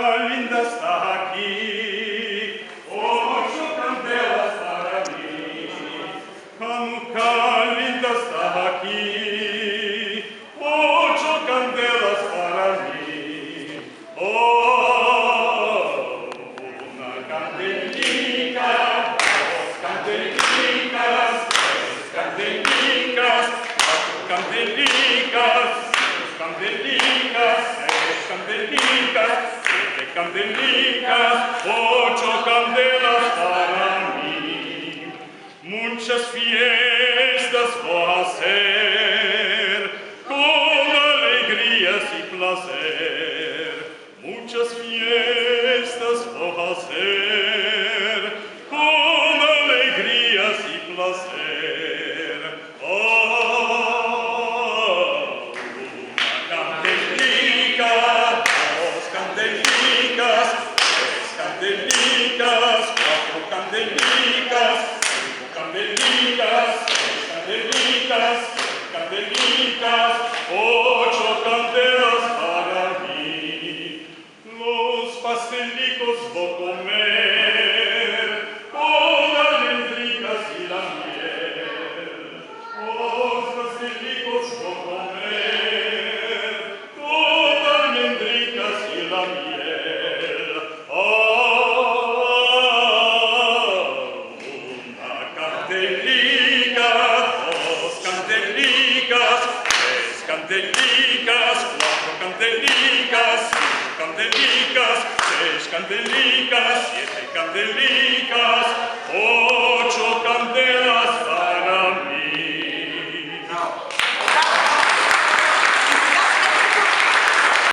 Linda está aquí, ocho candelas para mí. Hanukkah linda está aquí, ocho candelas para mí. Oh, una candelica, dos candelicas, tres candelicas, cuatro candelicas, cinco candelicas, seis candelicas. Candelicas, ocho candelas para mí. Muchas fiestas voy a hacer con alegrías y placer. Muchas fiestas voy a hacer con alegrías y placer. Oh, una candelica, dos candelicas, tres candelicas, cuatro candelicas, cinco candelicas, seis candelicas, siete candelicas, ocho candelas para mí. Los pastelicos voy a comer con almendricas y la miel. Los pastelicos voy a comer con almendricas y la miel. Oh, una candelica, dos candelicas, tres candelicas, cuatro candelicas, cinco candelicas, seis candelicas, siete candelicas, ocho candelas.